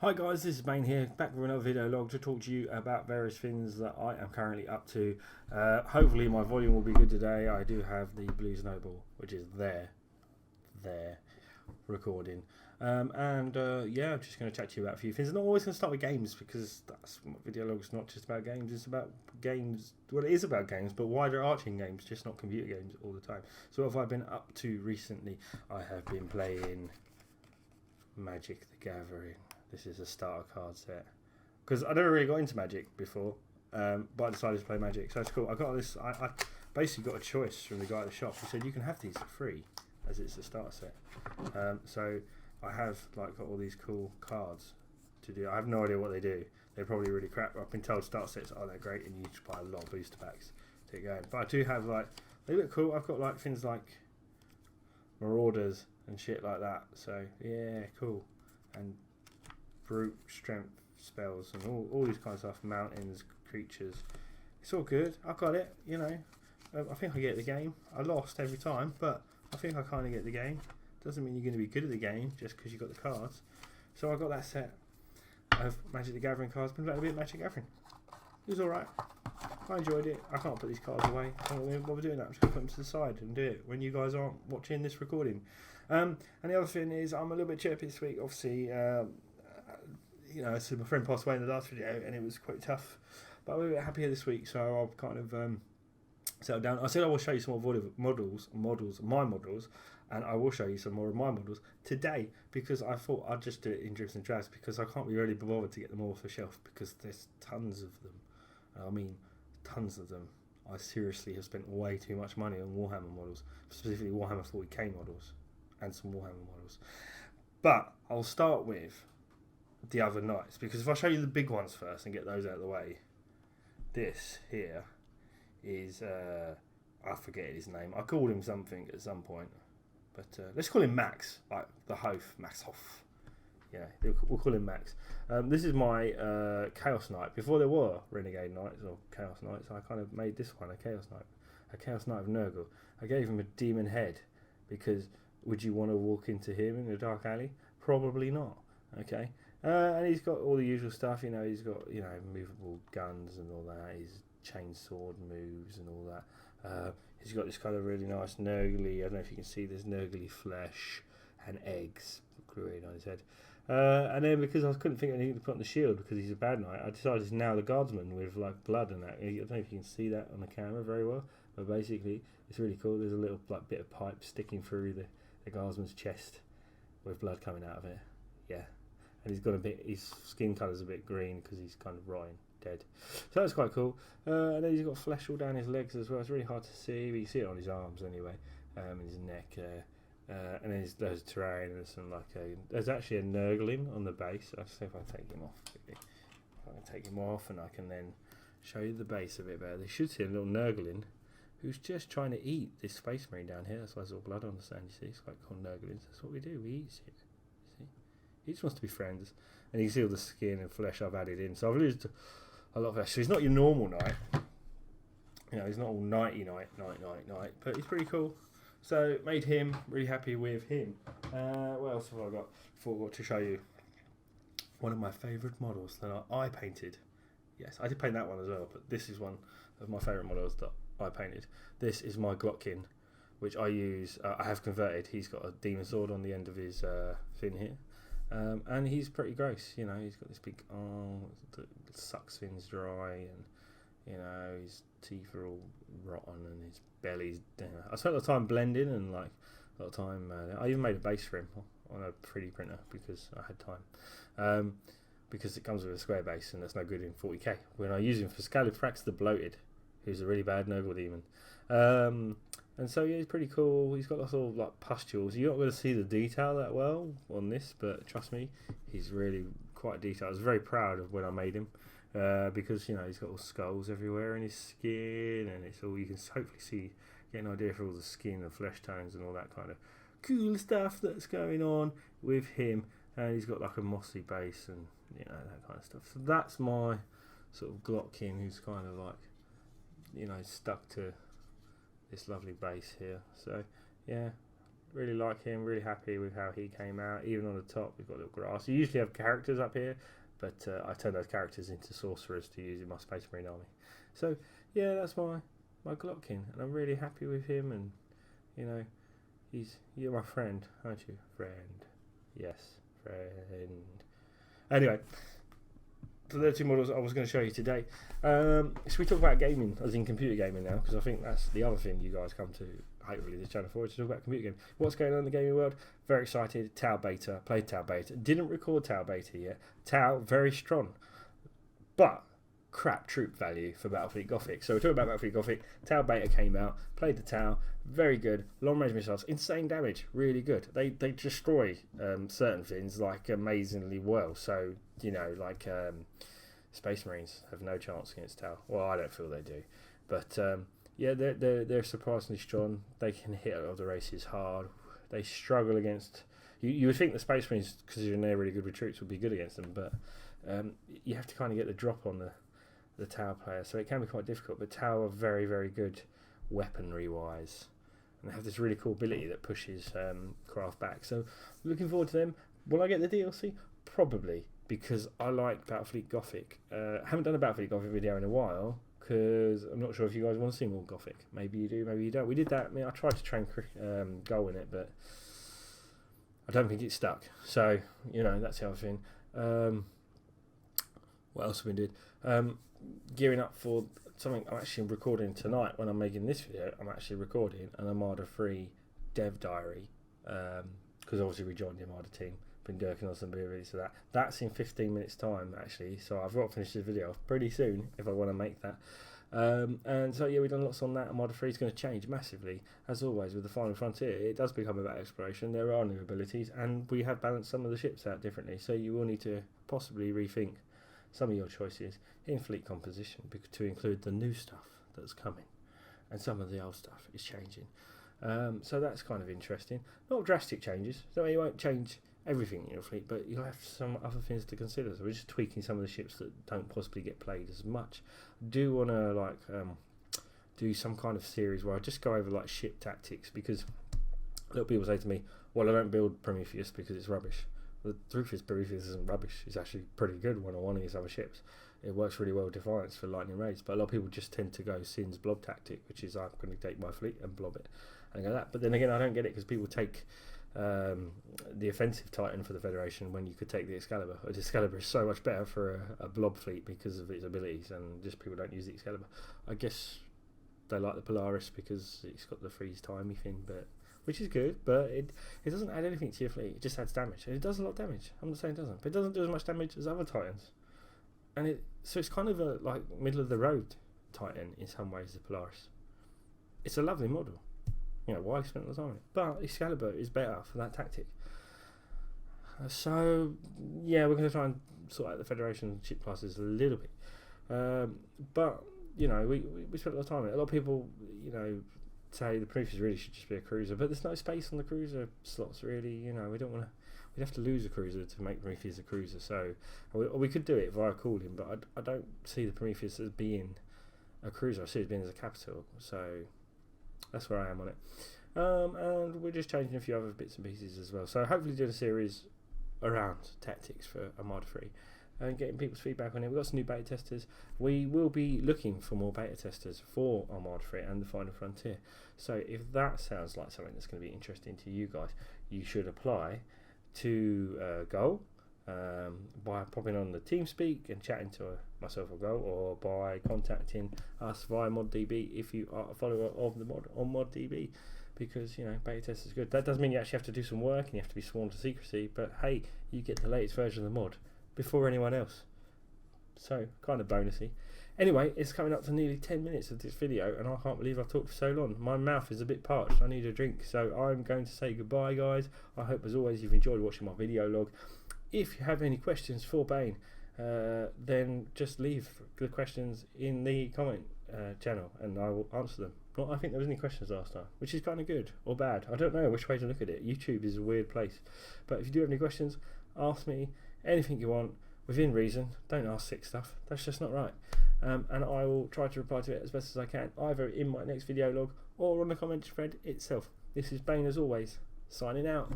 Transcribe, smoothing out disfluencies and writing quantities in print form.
Hi guys, this is Bane here, back with another video log to talk to you about various things that I am currently up to. Hopefully my volume will be good today. I do have the Blue Snowball, which is there, recording. Yeah, I'm just going to chat to you about a few things. I'm not always going to start with games because that's video log's not just about games, it's about games. Well, it is about games, but wider arching games, just not computer games all the time. So what have I been up to recently? I have been playing Magic the Gathering. This is a starter card set because I never really got into Magic before, but I decided to play Magic, so it's cool. I got this. I basically got a choice from the guy at the shop who said you can have these for free as it's a starter set. So I have got all these cool cards to do. I have no idea what they do. They're probably really crap. I've been told starter sets are they're great and you just buy a lot of booster packs to get going. But I do have they look cool. I've got things like Marauders and shit like that. So yeah, cool. And brute strength spells and all these kinds of stuff, mountains, creatures. It's all good. I got it, you know. I think I get the game. I lost every time, but I think I kind of get the game. Doesn't mean you're going to be good at the game just because you got the cards. So I got that set of Magic the Gathering cards. Been playing a bit of Magic the Gathering. It was alright. I enjoyed it. I can't put these cards away. I don't know what we're doing that. I'm just going to put them to the side and do it when you guys aren't watching this recording. And the other thing is I'm a little bit chirpy this week. Obviously, so my friend passed away in the last video and it was quite tough. But I'm a bit happier this week, so I've kind of settled down. I said I will show you some more my models, and I will show you some more of my models today because I thought I'd just do it in dribs and drabs because I can't be really bothered to get them all off the shelf because there's tons of them. I mean, tons of them. I seriously have spent way too much money on Warhammer models, specifically Warhammer 40k models and some Warhammer models. But I'll start with the other knights because if I show you the big ones first and get those out of the way, this here is I forget his name. I called him something at some point, but let's call him Max, like the Max Hoff. Yeah, we'll call him Max. This is my Chaos Knight. Before there were Renegade Knights or Chaos Knights, I kind of made this one a Chaos Knight of Nurgle. I gave him a demon head because would you want to walk into him in a dark alley? Probably not. Okay. And he's got all the usual stuff, he's got, movable guns and all that, his chainsword moves and all that. He's got this kind of really nice Nurgly, I don't know if you can see, there's Nurgly flesh and eggs gluing on his head. And then because I couldn't think of anything to put on the shield because he's a bad knight, I decided he's now the guardsman with blood and that. I don't know if you can see that on the camera very well, but basically it's really cool. There's a little bit of pipe sticking through the guardsman's chest with blood coming out of it. Yeah. And he's got his skin colour's a bit green because he's kind of rotting, dead. So that's quite cool. And then he's got flesh all down his legs as well. It's really hard to see, but you see it on his arms anyway, and his neck. And then there's terrain and there's actually a Nurgling on the base. I'll see if I can take him off quickly. I can take him off and I can then show you the base a bit better. They should see a little Nurgling who's just trying to eat this space marine down here. That's why there's all blood on the sand, you see. It's quite cool Nurglings. That's what we do, we eat shit. He just wants to be friends. And you can see all the skin and flesh I've added in. So I've used a lot of flesh. So he's not your normal knight. He's not all knighty knight. But he's pretty cool. So made him, really happy with him. What else have I got? Forgot to show you one of my favourite models that I painted. Yes, I did paint that one as well. But this is one of my favourite models that I painted. This is my Glotkin, which I use. I have converted. He's got a demon sword on the end of his fin here. And he's pretty gross, he's got this big arm that sucks things dry, and his teeth are all rotten, and his belly's. I spent a lot of time blending, and a lot of time. I even made a base for him on a 3D printer because I had time. Because it comes with a square base, and that's no good in 40k. When I use him for Scalifrax the Bloated, who's a really bad Nurgle demon. And so yeah, he's pretty cool. He's got lots of pustules. You're not going to see the detail that well on this, but trust me, he's really quite detailed. I was very proud of when I made him because he's got all skulls everywhere in his skin, and it's all you can hopefully see, get an idea for all the skin and flesh tones and all that kind of cool stuff that's going on with him. And he's got a mossy base and that kind of stuff. So that's my sort of Glotkin, who's kind of stuck to this lovely base here. So yeah, Really like him. Really happy with how he came out. Even on the top, we've got little grass. You usually have characters up here, but I turned those characters into sorcerers to use in my Space Marine army. So yeah, that's my Glotkin, and I'm really happy with him. And you know, you're my friend, aren't you? Friend. Yes, friend. Anyway, so there are two models I was going to show you today. Should we talk about gaming, as in computer gaming now? Because I think that's the other thing you guys come to hopefully this channel for, to talk about computer gaming. What's going on in the gaming world? Very excited. Tau beta. Played Tau beta. Didn't record Tau beta yet. Tau, very strong. But crap troop value for Battlefleet Gothic. So we're talking about Battlefleet Gothic. Tau beta came out. Played the Tau. Very good. Long range missiles. Insane damage. Really good. They destroy certain things like amazingly well. So, you know, like Space Marines have no chance against Tau. Well, I don't feel they do. But yeah, they're surprisingly strong. They can hit a lot of the races hard. They struggle against... You would think the Space Marines, because they're really good with troops, would be good against them. But you have to kind of get the drop on the Tau player. So it can be quite difficult. But Tau are very, very good weaponry-wise. And they have this really cool ability that pushes craft back. So looking forward to them. Will I get the DLC? Probably, because I like Battlefleet Gothic. I haven't done a Battlefleet Gothic video in a while, because I'm not sure if you guys want to see more Gothic. Maybe you do, maybe you don't. We did that. I mean, I tried to train Goal in it, but I don't think it stuck. So, you know, that's the other thing. What else have we did? Gearing up for something I'm actually recording tonight. When I'm making this video, I'm actually recording an Armada 3 dev diary, because obviously we joined the Armada team. Been working on some beer release for that. That's in 15 minutes time actually, so I've got to finish this video off pretty soon if I want to make that. And so yeah, we've done lots on that. Armada 3 is going to change massively, as always with the Final Frontier. It does become about exploration. There are new abilities, and we have balanced some of the ships out differently, so you will need to possibly rethink some of your choices in fleet composition to include the new stuff that's coming, and some of the old stuff is changing. So that's kind of interesting. Not drastic changes, so you won't change everything in your fleet, but you'll have some other things to consider. So we're just tweaking some of the ships that don't possibly get played as much. Do want to like do some kind of series where I just go over like ship tactics, because a lot of people say to me, well, I don't build Prometheus because it's rubbish. The truth is, Prometheus isn't rubbish. It's actually pretty good one-on-one against other ships. It works really well with Defiance for lightning raids, but a lot of people just tend to go Sin's blob tactic, which is I'm going to take my fleet and blob it and go that. But then again, I don't get it, because people take the offensive Titan for the Federation when you could take the Excalibur. The Excalibur is so much better for a blob fleet because of its abilities, and just people don't use the Excalibur. I guess they like the Polaris because it's got the freeze timey thing, but which is good, but it doesn't add anything to your fleet. It just adds damage, and it does a lot of damage. I'm not saying it doesn't, but it doesn't do as much damage as other Titans. And so it's kind of a like middle of the road Titan in some ways. The Polaris, it's a lovely model. You know, why spend all the time on it? But Excalibur is better for that tactic. So yeah, we're going to try and sort out the Federation ship classes a little bit. But you know, we spent a lot of time on it. A lot of people, you know, say the Prometheus really should just be a cruiser, but there's no space on the cruiser slots really. You know, we don't want to. We'd have to lose a cruiser to make Prometheus a cruiser. So we could do it via cooling, but I don't see the Prometheus as being a cruiser. I see it being as a capital. So that's where I am on it. And we're just changing a few other bits and pieces as well. So hopefully doing a series around tactics for Armada 3 and getting people's feedback on it. We've got some new beta testers. We will be looking for more beta testers for Armada 3 and the Final Frontier. So if that sounds like something that's going to be interesting to you guys, you should apply to Goal by popping on the TeamSpeak and chatting to myself or Goal, or by contacting us via ModDB if you are a follower of the mod on ModDB, because you know beta test is good. That does mean you actually have to do some work and you have to be sworn to secrecy, but hey, you get the latest version of the mod before anyone else, so kind of bonusy. Anyway, it's coming up to nearly 10 minutes of this video, and I can't believe I've talked for so long. My mouth is a bit parched. I need a drink, so I'm going to say goodbye, guys. I hope, as always, you've enjoyed watching my video log. If you have any questions for Bane, then just leave the questions in the comment channel, and I will answer them. Not, I think there was any questions last time, which is kind of good or bad. I don't know which way to look at it. YouTube is a weird place, but if you do have any questions, ask me anything you want within reason. Don't ask sick stuff. That's just not right. And I will try to reply to it as best as I can, either in my next video log or on the comment thread itself. This is Bane as always, signing out.